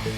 The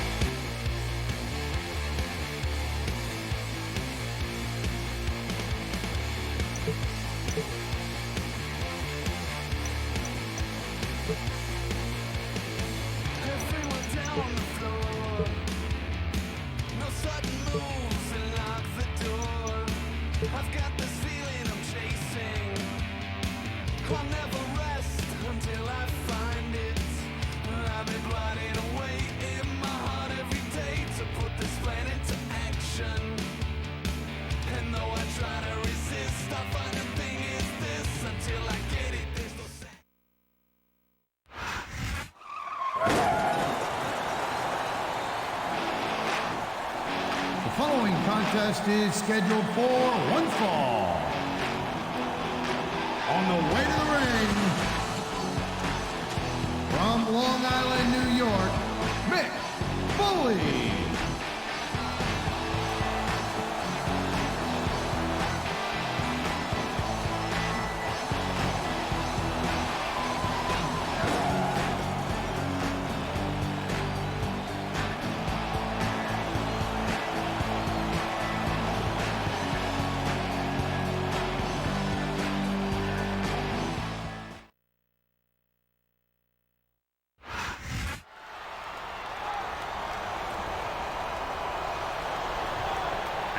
following contest is scheduled for one fall. On the way to the ring, from Long Island, New York, Mick Foley.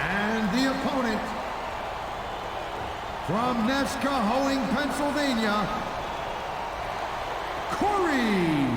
And the opponent, from Nescahoning, Pennsylvania, Corey.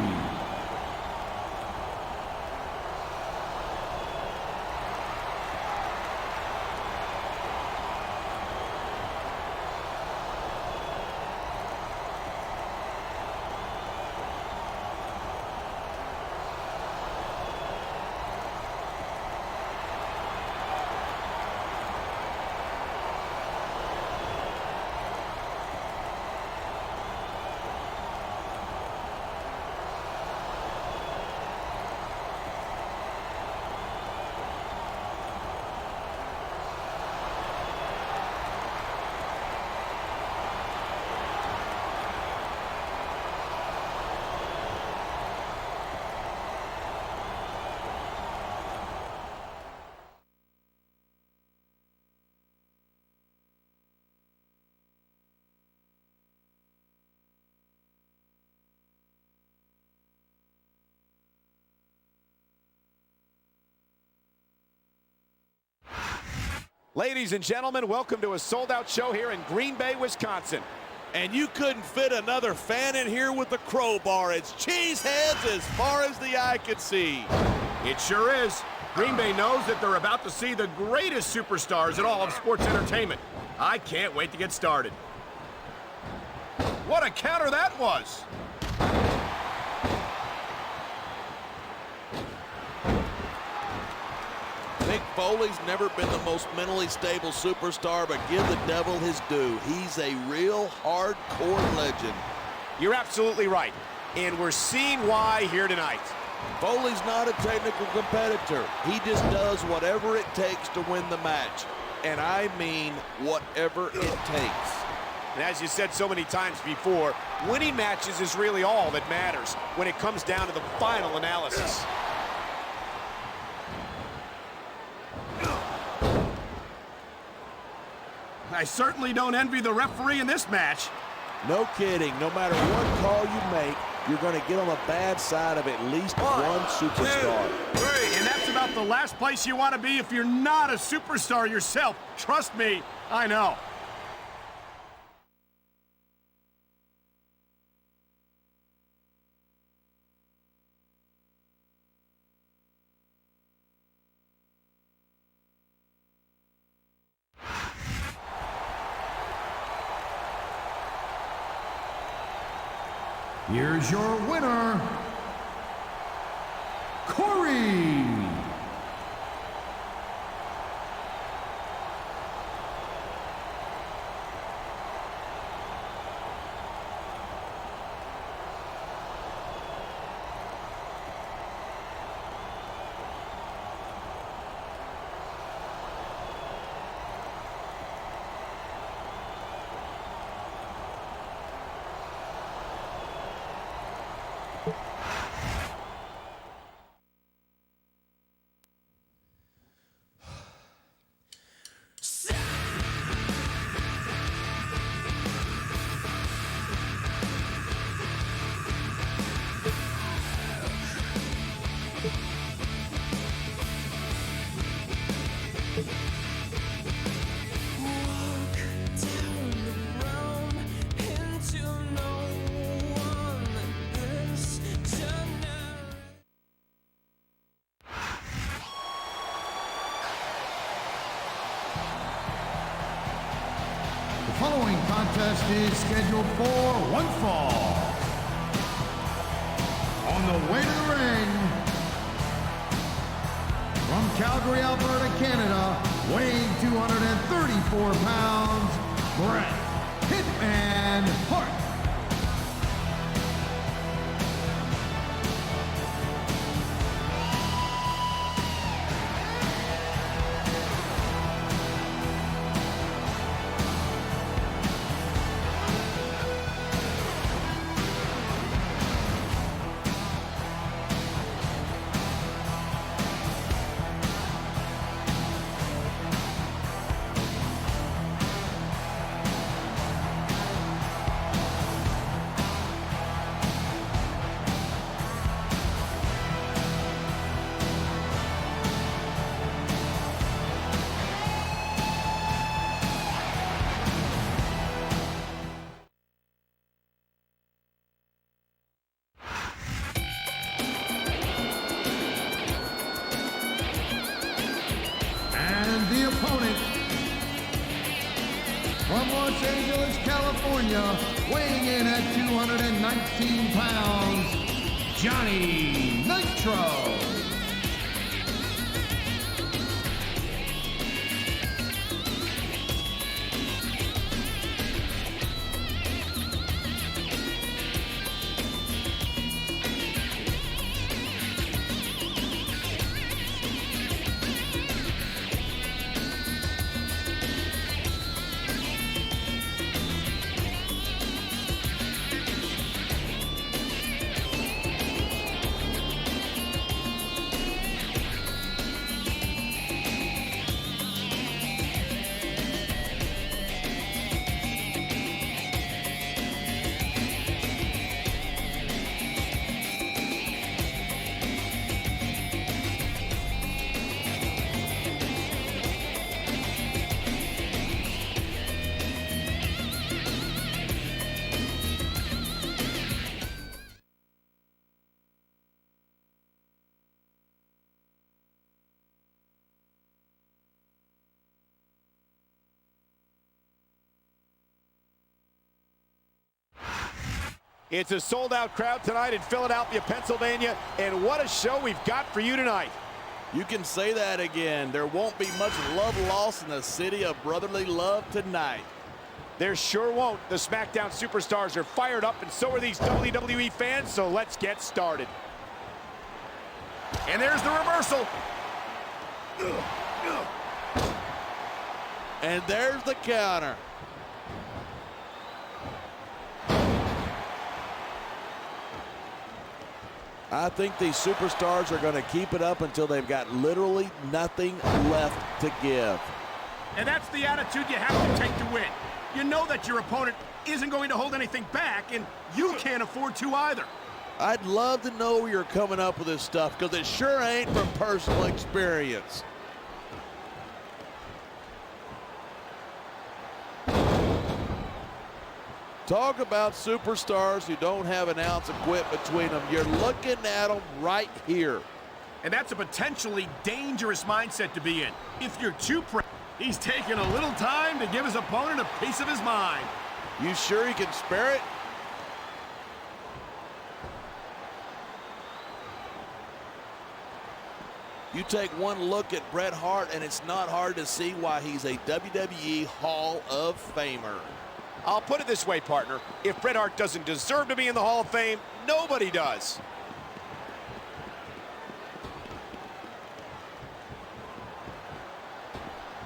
Ladies and gentlemen, welcome to a sold-out show here in Green Bay, Wisconsin. And you couldn't fit another fan in here with a crowbar. It's cheeseheads as far as the eye could see. It sure is. Green Bay knows that they're about to see the greatest superstars in all of sports entertainment. I can't wait to get started. What a counter that was! Mick Foley's never been the most mentally stable superstar, but give the devil his due. He's a real hardcore legend. You're absolutely right, and we're seeing why here tonight. Foley's not a technical competitor. He just does whatever it takes to win the match. And I mean whatever it takes. And as you said so many times before, winning matches is really all that matters when it comes down to the final analysis. I certainly don't envy the referee in this match. No kidding. No matter what call you make, you're going to get on the bad side of at least one superstar. 2, 3, and that's about the last place you want to be if you're not a superstar yourself. Trust me, I know. Here's your winner, Corey. The following contest is scheduled for one fall. On the way to the ring, from Calgary, Alberta, Canada, weighing 234 pounds, Bret Hitman Hart. The opponent, from Los Angeles, California, weighing in at 219 pounds, Johnny Nitro. It's a sold-out crowd tonight in Philadelphia, Pennsylvania, and what a show we've got for you tonight. You can say that again. There won't be much love lost in the city of brotherly love tonight. There sure won't. The SmackDown superstars are fired up, and so are these WWE fans, so let's get started. And there's the reversal. And there's the counter. I think these superstars are going to keep it up until they've got literally nothing left to give. And that's the attitude you have to take to win. You know that your opponent isn't going to hold anything back, and you can't afford to either. I'd love to know where you're coming up with this stuff, because it sure ain't from personal experience. Talk about superstars who don't have an ounce of quit between them. You're looking at them right here. And that's a potentially dangerous mindset to be in. If you're too proud, he's taking a little time to give his opponent a piece of his mind. You sure he can spare it? You take one look at Bret Hart, and it's not hard to see why he's a WWE Hall of Famer. I'll put it this way, partner. If Bret Hart doesn't deserve to be in the Hall of Fame, nobody does.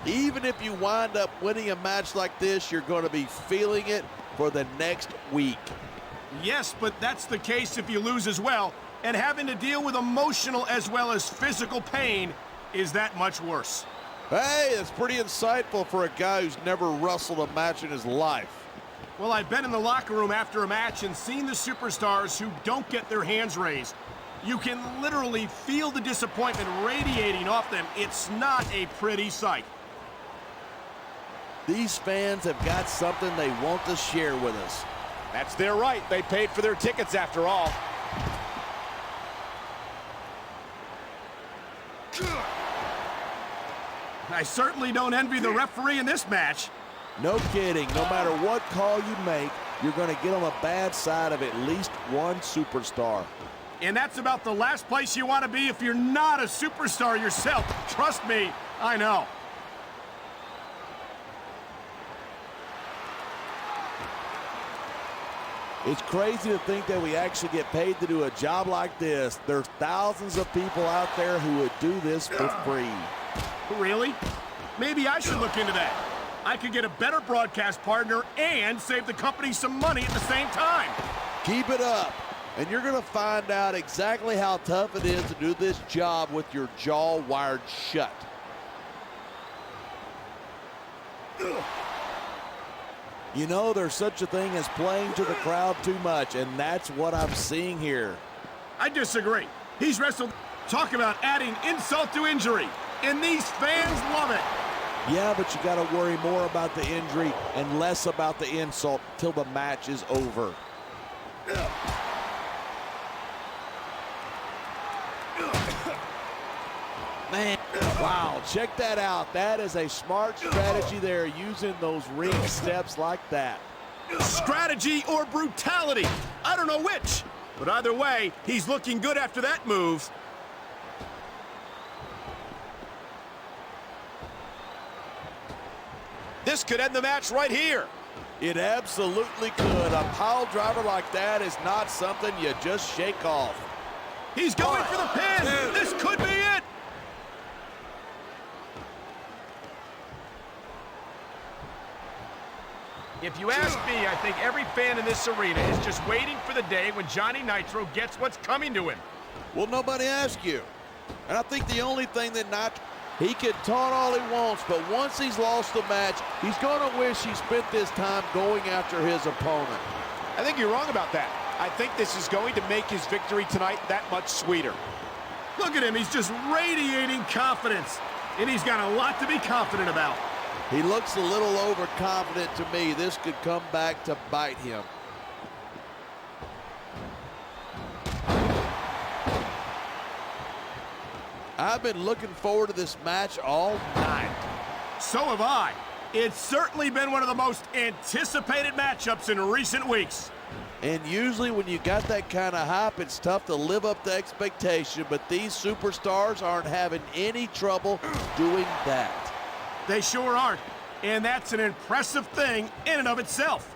Even if you wind up winning a match like this, you're going to be feeling it for the next week. Yes, but that's the case if you lose as well. And having to deal with emotional as well as physical pain is that much worse. Hey, that's pretty insightful for a guy who's never wrestled a match in his life. Well, I've been in the locker room after a match and seen the superstars who don't get their hands raised. You can literally feel the disappointment radiating off them. It's not a pretty sight. These fans have got something they want to share with us. That's their right. They paid for their tickets after all. I certainly don't envy the referee in this match. No kidding. No matter what call you make, you're going to get on the bad side of at least one superstar. And that's about the last place you want to be if you're not a superstar yourself. Trust me, I know. It's crazy to think that we actually get paid to do a job like this. There's thousands of people out there who would do this for free. Really? Maybe I should look into that. I could get a better broadcast partner and save the company some money at the same time. Keep it up, and you're going to find out exactly how tough it is to do this job with your jaw wired shut. You know, there's such a thing as playing to the crowd too much, and that's what I'm seeing here. I disagree. He's wrestled. Talk about adding insult to injury. And these fans love it. Yeah, but you got to worry more about the injury and less about the insult till the match is over. Man, wow, check that out. That is a smart strategy there, using those ring steps like that. Strategy or brutality? I don't know which. But either way, he's looking good after that move. This could end the match right here. It absolutely could. A pile driver like that is not something you just shake off. He's going for the pin. This could be it. If you ask me, I think every fan in this arena is just waiting for the day when Johnny Nitro gets what's coming to him. Well, nobody asked you. And I think the only thing that he can taunt all he wants, but once he's lost the match, he's going to wish he spent this time going after his opponent. I think you're wrong about that. I think this is going to make his victory tonight that much sweeter. Look at him. He's just radiating confidence. And he's got a lot to be confident about. He looks a little overconfident to me. This could come back to bite him. I've been looking forward to this match all night. So have I. It's certainly been one of the most anticipated matchups in recent weeks. And usually when you got that kind of hype, it's tough to live up to expectation, but these superstars aren't having any trouble doing that. They sure aren't. And that's an impressive thing in and of itself.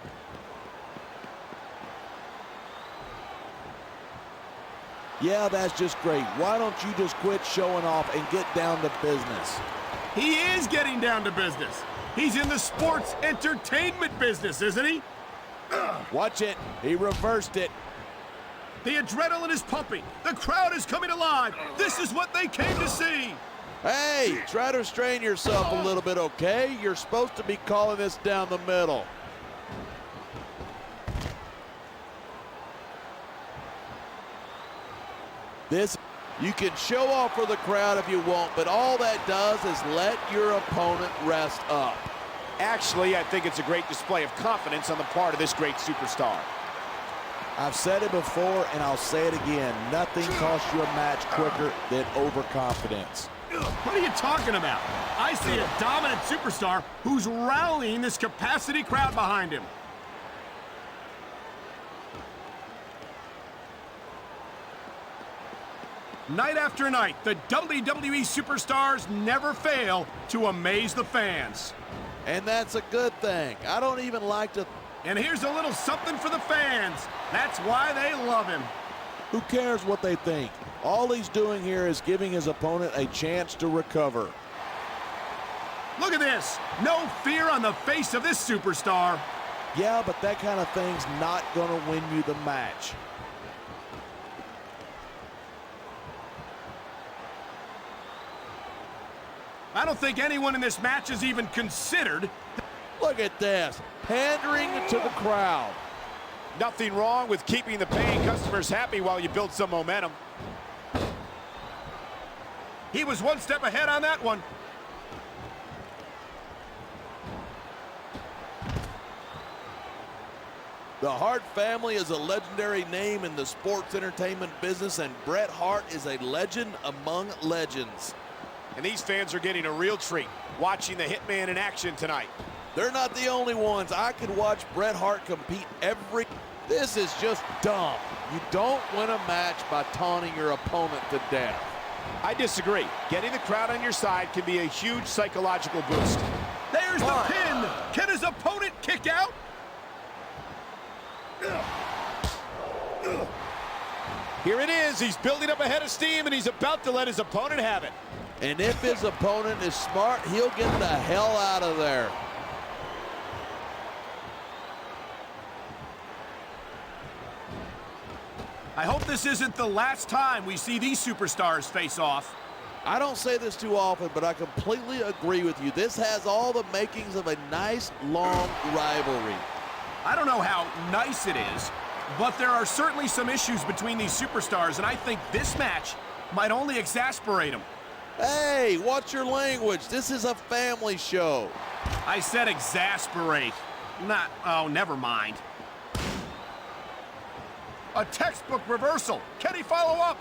Yeah, that's just great. Why don't you just quit showing off and get down to business? He is getting down to business. He's in the sports entertainment business, isn't he? Watch it. He reversed it. The adrenaline is pumping. The crowd is coming alive. This is what they came to see. Hey, try to restrain yourself a little bit, okay? You're supposed to be calling this down the middle. You can show off for the crowd if you want, but all that does is let your opponent rest up. Actually, I think it's a great display of confidence on the part of this great superstar. I've said it before, and I'll say it again. Nothing costs you a match quicker than overconfidence. What are you talking about? I see a dominant superstar who's rallying this capacity crowd behind him. Night after night, the WWE superstars never fail to amaze the fans. And that's a good thing. I don't even like to... And here's a little something for the fans. That's why they love him. Who cares what they think? All he's doing here is giving his opponent a chance to recover. Look at this. No fear on the face of this superstar. Yeah, but that kind of thing's not going to win you the match. I don't think anyone in this match is even considered. Look at this. Pandering to the crowd. Nothing wrong with keeping the paying customers happy while you build some momentum. He was one step ahead on that one. The Hart family is a legendary name in the sports entertainment business, and Bret Hart is a legend among legends. And these fans are getting a real treat watching the Hitman in action tonight. They're not the only ones. I could watch Bret Hart compete every... This is just dumb. You don't win a match by taunting your opponent to death. I disagree. Getting the crowd on your side can be a huge psychological boost. There's the pin. Can his opponent kick out? Here it is. He's building up a head of steam, and he's about to let his opponent have it. And if his opponent is smart, he'll get the hell out of there. I hope this isn't the last time we see these superstars face off. I don't say this too often, but I completely agree with you. This has all the makings of a nice, long rivalry. I don't know how nice it is, but there are certainly some issues between these superstars, and I think this match might only exasperate them. Hey, watch your language. This is a family show. I said exasperate. Oh, never mind. A textbook reversal. Can he follow up?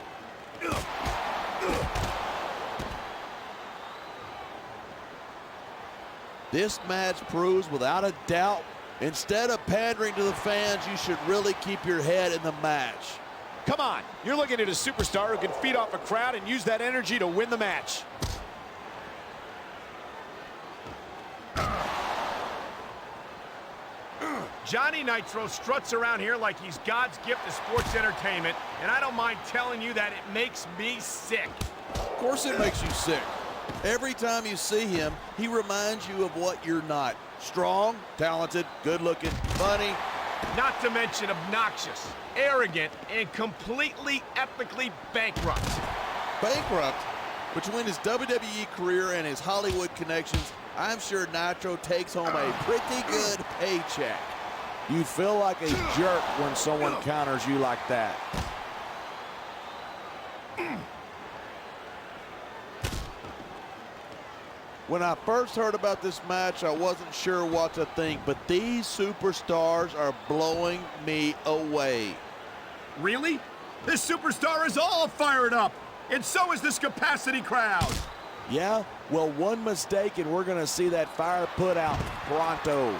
This match proves without a doubt, instead of pandering to the fans, you should really keep your head in the match. Come on, you're looking at a superstar who can feed off a crowd and use that energy to win the match. Johnny Nitro struts around here like he's God's gift to sports entertainment, and I don't mind telling you that it makes me sick. Of course it makes you sick. Every time you see him, he reminds you of what you're not. Strong, talented, good-looking, funny. Not to mention obnoxious, arrogant, and completely ethically bankrupt. Bankrupt? Between his WWE career and his Hollywood connections, I'm sure Nitro takes home a pretty good paycheck. You feel like a jerk when someone counters you like that. When I first heard about this match, I wasn't sure what to think, but these superstars are blowing me away. Really? This superstar is all fired up, and so is this capacity crowd. Yeah? Well, one mistake and we're going to see that fire put out pronto.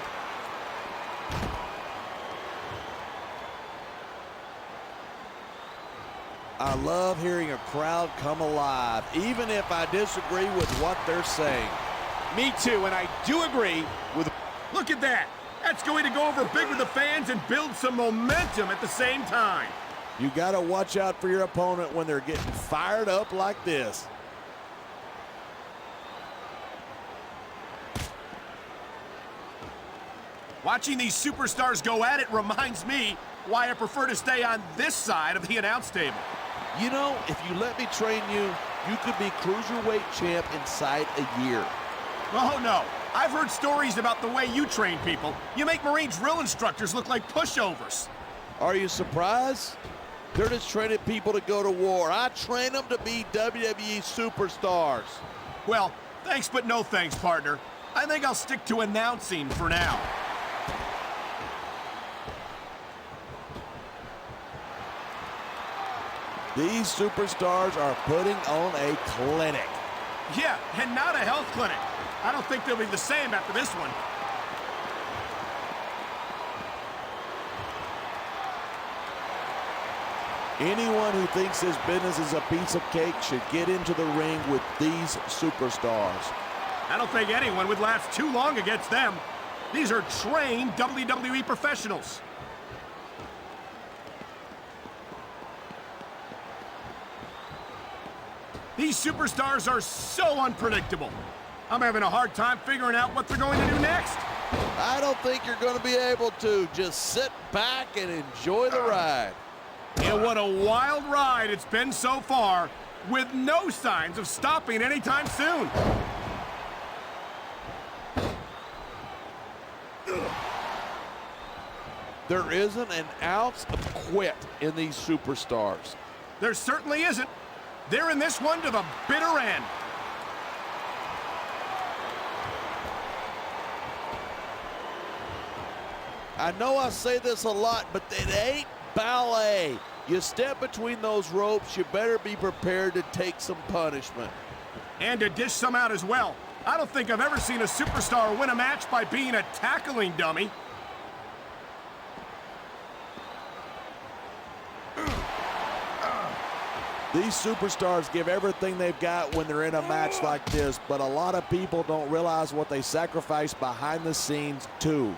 I love hearing a crowd come alive, even if I disagree with what they're saying. Me too, and I do agree with... Look at that. That's going to go over big with the fans and build some momentum at the same time. You got to watch out for your opponent when they're getting fired up like this. Watching these superstars go at it reminds me why I prefer to stay on this side of the announce table. You know, if you let me train you, you could be cruiserweight champ inside a year. Oh, no. I've heard stories about the way you train people. You make Marine drill instructors look like pushovers. Are you surprised? They're just training people to go to war. I train them to be WWE superstars. Well, thanks but no thanks, partner. I think I'll stick to announcing for now. These superstars are putting on a clinic. Yeah, and not a health clinic. I don't think they'll be the same after this one. Anyone who thinks this business is a piece of cake should get into the ring with these superstars. I don't think anyone would last too long against them. These are trained WWE professionals. These superstars are so unpredictable. I'm having a hard time figuring out what they're going to do next. I don't think you're going to be able to. Just sit back and enjoy the ride. And what a wild ride it's been so far, with no signs of stopping anytime soon. There isn't an ounce of quit in these superstars. There certainly isn't. They're in this one to the bitter end. I know I say this a lot, but it ain't ballet. You step between those ropes, you better be prepared to take some punishment. And to dish some out as well. I don't think I've ever seen a superstar win a match by being a tackling dummy. These superstars give everything they've got when they're in a match like this, but a lot of people don't realize what they sacrifice behind the scenes too.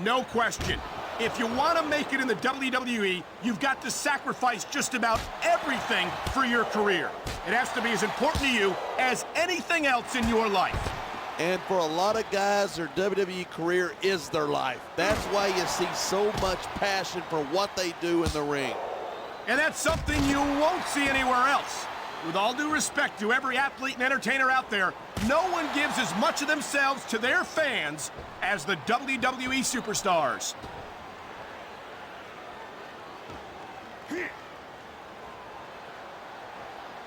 No question. If you want to make it in the WWE, you've got to sacrifice just about everything for your career. It has to be as important to you as anything else in your life. And for a lot of guys, their WWE career is their life. That's why you see so much passion for what they do in the ring. And that's something you won't see anywhere else. With all due respect to every athlete and entertainer out there, no one gives as much of themselves to their fans as the WWE superstars.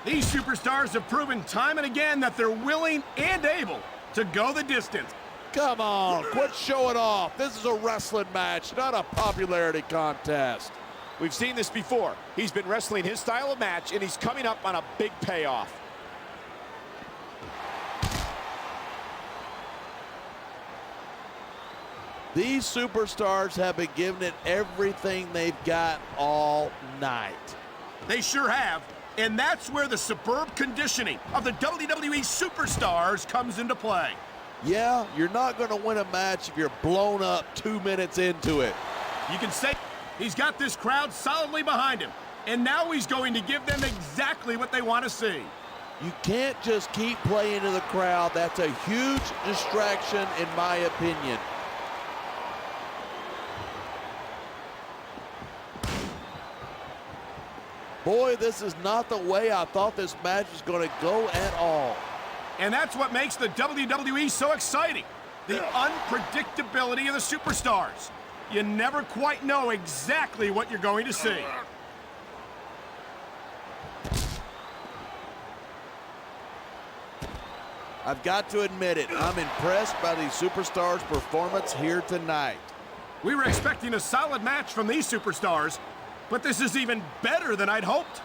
These superstars have proven time and again that they're willing and able to go the distance. Come on, quit showing off. This is a wrestling match, not a popularity contest. We've seen this before. He's been wrestling his style of match, and he's coming up on a big payoff. These superstars have been giving it everything they've got all night. They sure have. And that's where the superb conditioning of the WWE superstars comes into play. Yeah, you're not going to win a match if you're blown up 2 minutes into it. You can say he's got this crowd solidly behind him. And now he's going to give them exactly what they want to see. You can't just keep playing to the crowd. That's a huge distraction, in my opinion. Boy, this is not the way I thought this match was going to go at all. And that's what makes the WWE so exciting. The unpredictability of the superstars. You never quite know exactly what you're going to see. I've got to admit it, I'm impressed by these superstars' performance here tonight. We were expecting a solid match from these superstars, but this is even better than I'd hoped.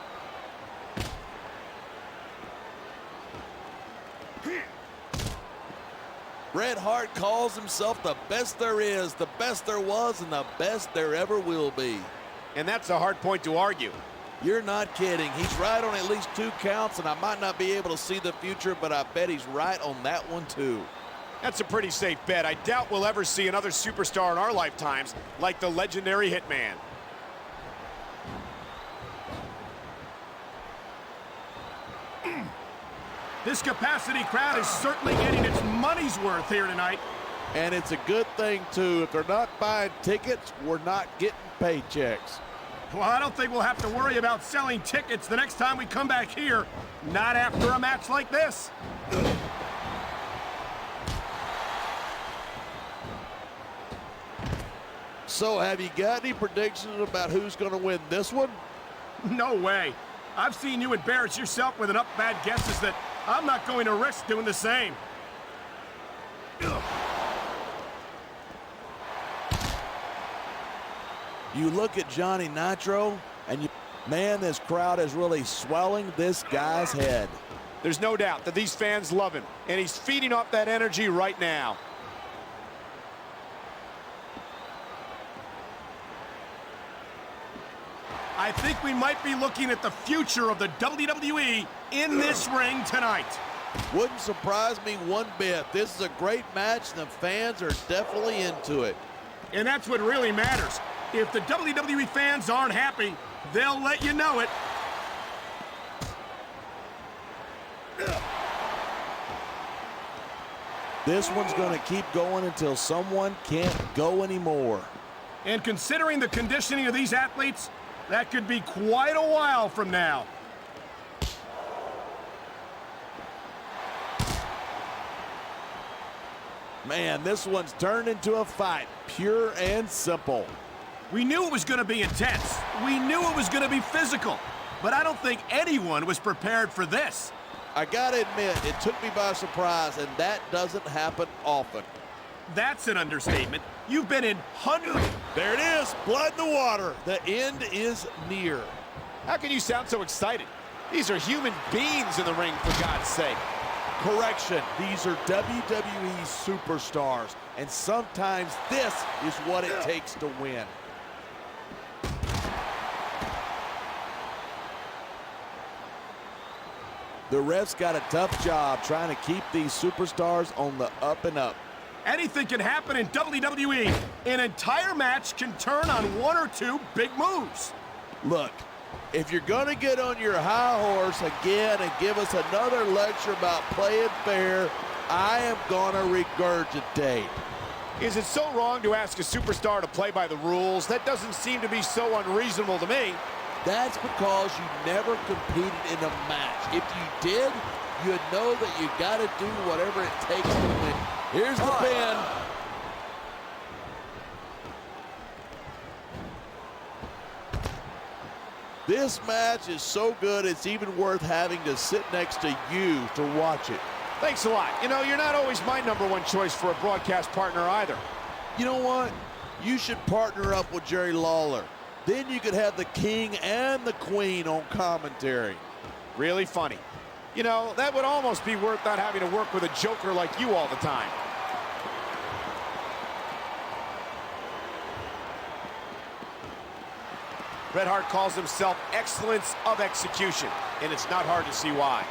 Bret Hart calls himself the best there is, the best there was, and the best there ever will be. And that's a hard point to argue. You're not kidding. He's right on at least 2 counts, and I might not be able to see the future, but I bet he's right on that one too. That's a pretty safe bet. I doubt we'll ever see another superstar in our lifetimes like the legendary Hitman. This capacity crowd is certainly getting its money's worth here tonight. And it's a good thing, too. If they're not buying tickets, we're not getting paychecks. Well, I don't think we'll have to worry about selling tickets the next time we come back here. Not after a match like this. So, have you got any predictions about who's going to win this one? No way. I've seen you embarrass yourself with enough bad guesses that I'm not going to risk doing the same. You look at Johnny Nitro, and man, this crowd is really swelling this guy's head. There's no doubt that these fans love him, and he's feeding off that energy right now. I think we might be looking at the future of the WWE in this ring tonight. Wouldn't surprise me one bit. This is a great match, and the fans are definitely into it. And that's what really matters. If the WWE fans aren't happy, they'll let you know it. This one's going to keep going until someone can't go anymore. And considering the conditioning of these athletes, that could be quite a while from now. Man, this one's turned into a fight, pure and simple. We knew it was going to be intense. We knew it was going to be physical. but I don't think anyone was prepared for this. I gotta admit, it took me by surprise, and that doesn't happen often. That's an understatement. You've been in hundreds. There it is, blood in the water. The end is near. How can you sound so excited? These are human beings in the ring, for God's sake. Correction, these are WWE superstars, and sometimes this is what it takes to win. The refs got a tough job trying to keep these superstars on the up and up. Anything can happen in WWE. An entire match can turn on one or two big moves. Look, if you're going to get on your high horse again and give us another lecture about playing fair, I am going to regurgitate. Is it so wrong to ask a superstar to play by the rules? That doesn't seem to be so unreasonable to me. That's because you never competed in a match. If you did, you'd know that you got to do whatever it takes to win. Here's the pin. This match is so good, it's even worth having to sit next to you to watch it. Thanks a lot. You know, you're not always my #1 choice for a broadcast partner either. You know what? You should partner up with Jerry Lawler. Then you could have the king and the queen on commentary. Really funny. You know, that would almost be worth not having to work with a joker like you all the time. Bret Hart calls himself excellence of execution, and it's not hard to see why.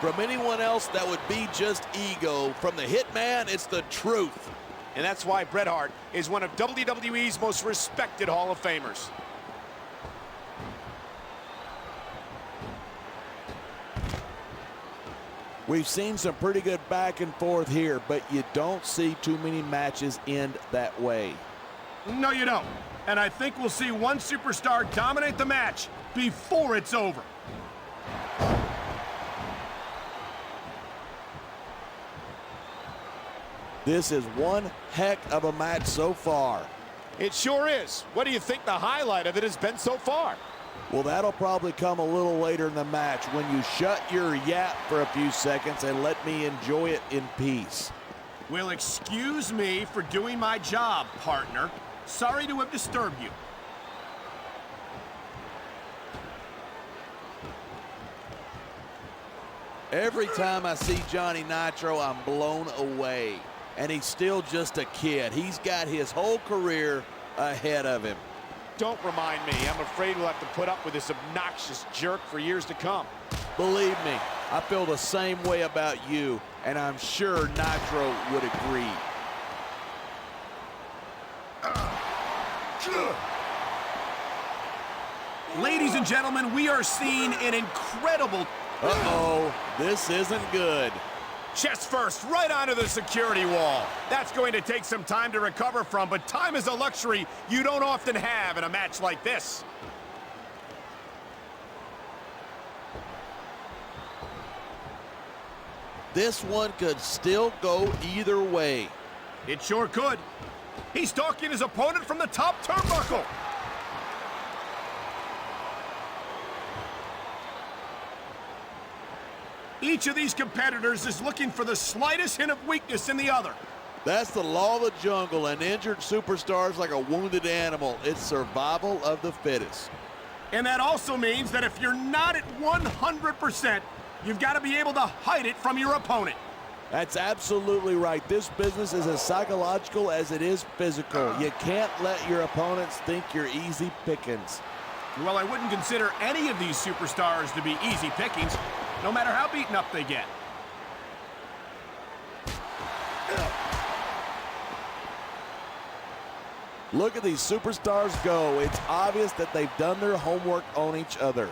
From anyone else, that would be just ego. From the Hitman, it's the truth. And that's why Bret Hart is one of WWE's most respected Hall of Famers. We've seen some pretty good back and forth here, but you don't see too many matches end that way. No, you don't. And I think we'll see one superstar dominate the match before it's over. This is one heck of a match so far. It sure is. What do you think the highlight of it has been so far? Well, that'll probably come a little later in the match when you shut your yap for a few seconds and let me enjoy it in peace. Well, excuse me for doing my job, partner. Sorry to have disturbed you. Every time I see Johnny Nitro, I'm blown away. And he's still just a kid. He's got his whole career ahead of him. Don't remind me. I'm afraid we'll have to put up with this obnoxious jerk for years to come. Believe me, I feel the same way about you, and I'm sure Nitro would agree. Ladies and gentlemen, we are seeing an incredible... Uh-oh, this isn't good. Chest first, right onto the security wall. That's going to take some time to recover from, but time is a luxury you don't often have in a match like this. This one could still go either way. It sure could. He's stalking his opponent from the top turnbuckle. Each of these competitors is looking for the slightest hint of weakness in the other. That's the law of the jungle, and injured superstars like a wounded animal. It's survival of the fittest. And that also means that if you're not at 100%, you've got to be able to hide it from your opponent. That's absolutely right. This business is as psychological as it is physical. You can't let your opponents think you're easy pickings. Well, I wouldn't consider any of these superstars to be easy pickings, no matter how beaten up they get. Look at these superstars go. It's obvious that they've done their homework on each other.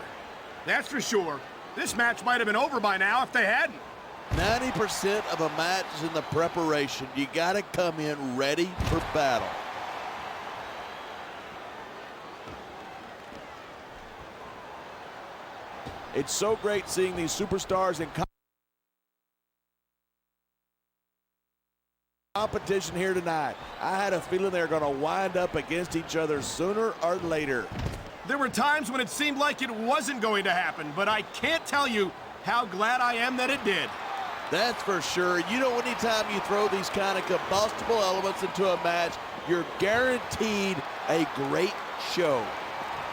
That's for sure. This match might have been over by now if they hadn't. 90% of a match is in the preparation. You got to come in ready for battle. It's so great seeing these superstars in competition here tonight. I had a feeling they're going to wind up against each other sooner or later. There were times when it seemed like it wasn't going to happen, but I can't tell you how glad I am that it did. That's for sure. You know, anytime you throw these kind of combustible elements into a match, you're guaranteed a great show.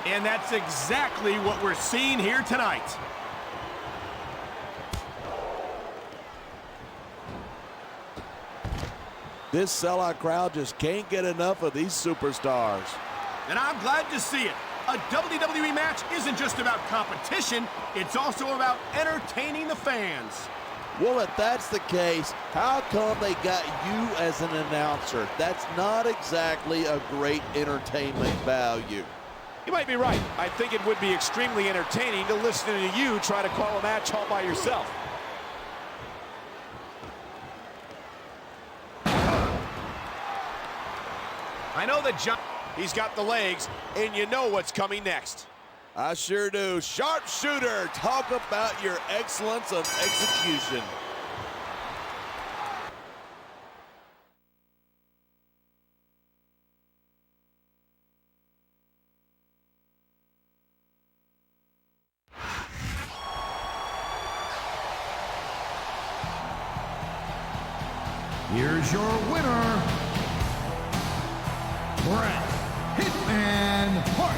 And that's exactly what we're seeing here tonight. This sellout crowd just can't get enough of these superstars. And I'm glad to see it. A WWE match isn't just about competition, it's also about entertaining the fans. Well, if that's the case, how come they got you as an announcer? That's not exactly a great entertainment value. You might be right. I think it would be extremely entertaining to listen to you try to call a match all by yourself. I know that John... He's got the legs, and you know what's coming next. I sure do. Sharpshooter, talk about your excellence of execution. Here's your winner, Bret Hitman Hart.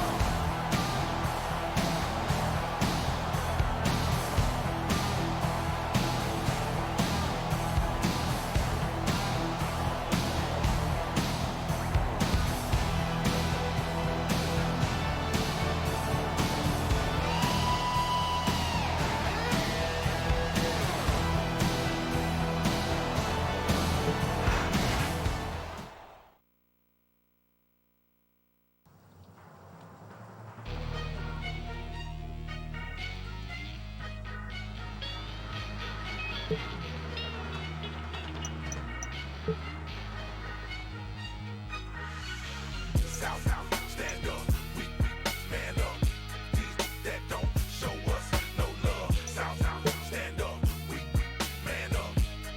Stand up, we man up. These that don't show us no love. South, stand up, we man up.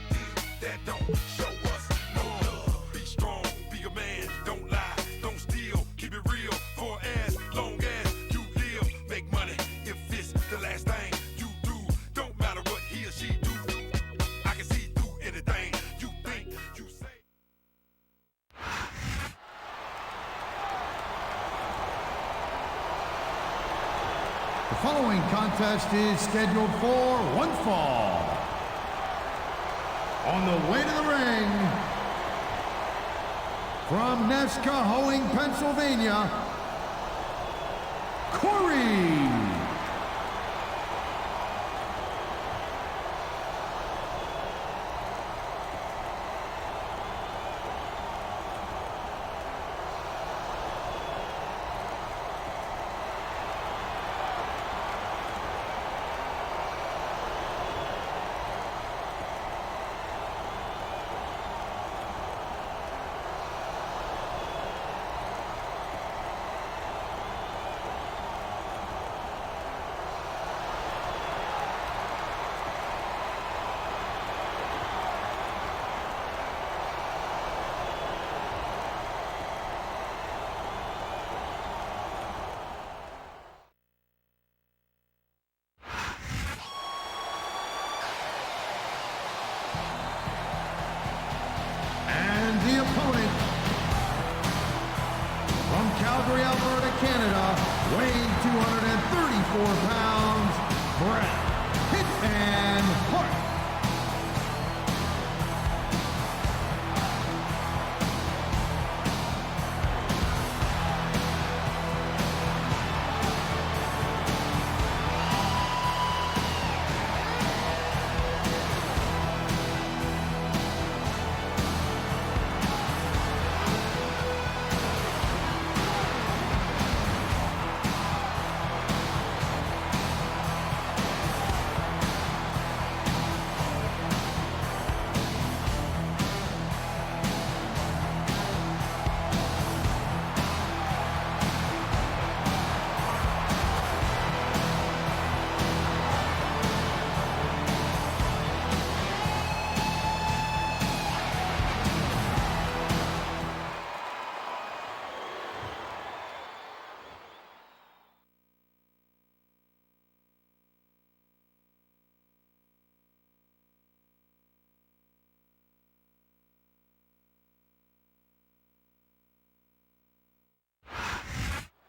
These that don't show us no love. Be strong, be a man, don't lie, don't steal, keep it real for as long as you live. Make money if it's the last thing you do. Don't matter what he or she do. I can see through anything you think, you say. The following contest is scheduled for one fall. On the way to the ring, from Nescahoning, Pennsylvania, Corey. The opponent, from Calgary, Alberta, Canada, weighing 234 pounds, Bret Hitman Hart.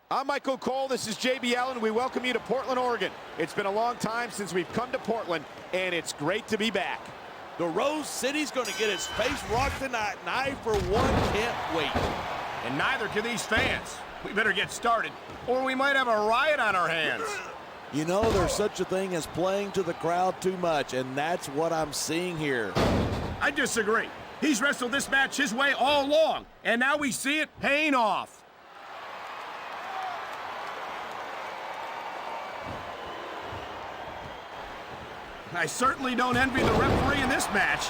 I'm Michael Cole, this is JB Allen. We welcome you to Portland, Oregon. It's been a long time since we've come to Portland, and it's great to be back. The Rose City's going to get its face rocked tonight, and I, for one, can't wait. And neither can these fans. We better get started, or we might have a riot on our hands. You know, there's such a thing as playing to the crowd too much, and that's what I'm seeing here. I disagree. He's wrestled this match his way all along, and now we see it paying off. I certainly don't envy the referee in this match.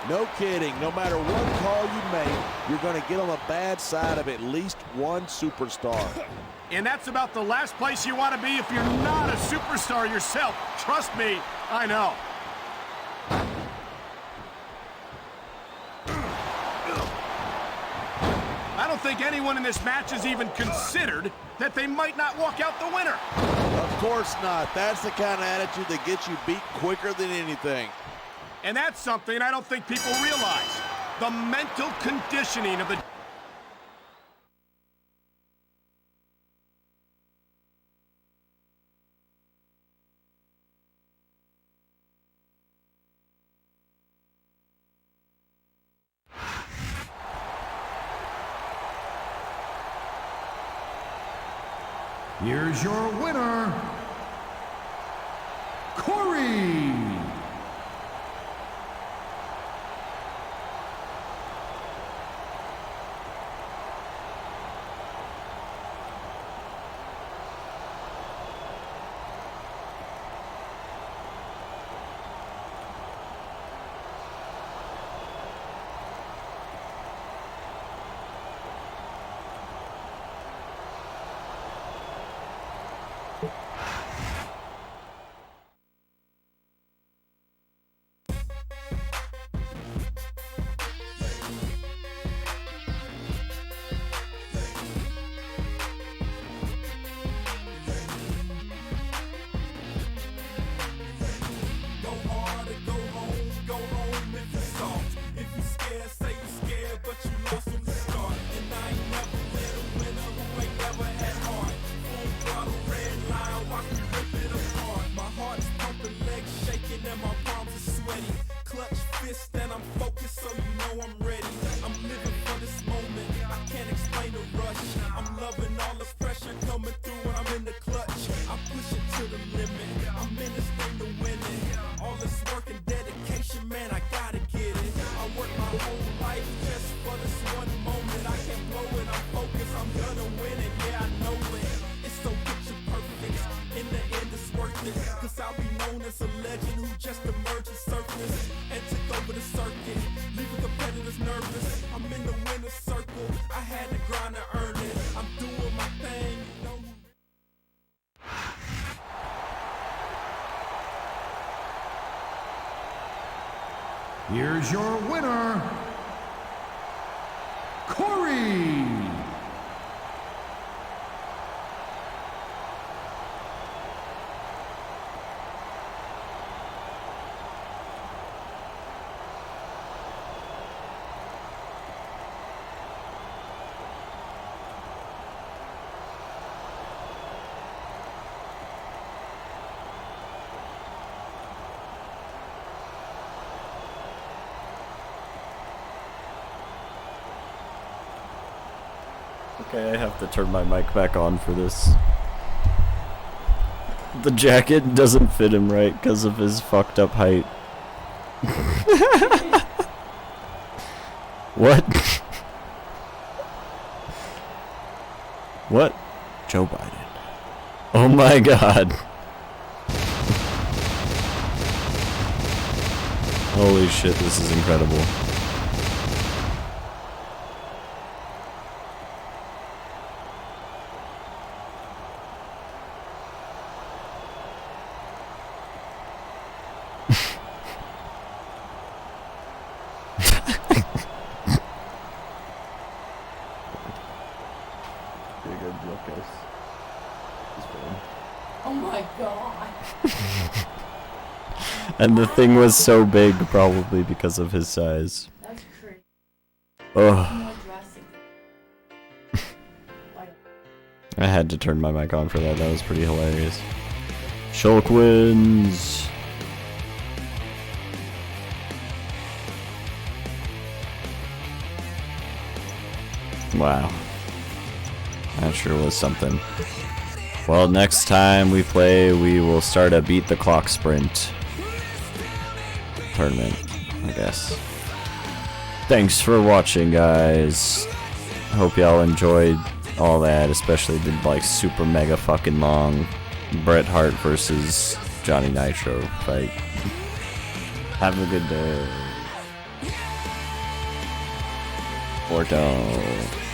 No kidding. No matter what call you make, you're going to get on the bad side of at least one superstar. And that's about the last place you want to be if you're not a superstar yourself. Trust me, I know. I don't think anyone in this match has even considered that they might not walk out the winner. Of course not. That's the kind of attitude that gets you beat quicker than anything. And that's something I don't think people realize. The mental conditioning of the... Here's your winner, Corey. Here's your winner, Corey. Okay, I have to turn my mic back on for this. The jacket doesn't fit him right because of his fucked up height. What? What? Joe Biden. Oh my god. Holy shit, this is incredible. Oh my god. And the thing was so big, probably because of his size. That's crazy. Ugh. No dressing. I had to turn my mic on for that. That was pretty hilarious. Shulk wins. Wow. That sure was something. Well, next time we play, we will start a Beat the Clock Sprint tournament, I guess. Thanks for watching, guys. Hope y'all enjoyed all that, especially the like super mega fucking long Bret Hart versus Johnny Nitro fight. Have a good day. Or don't.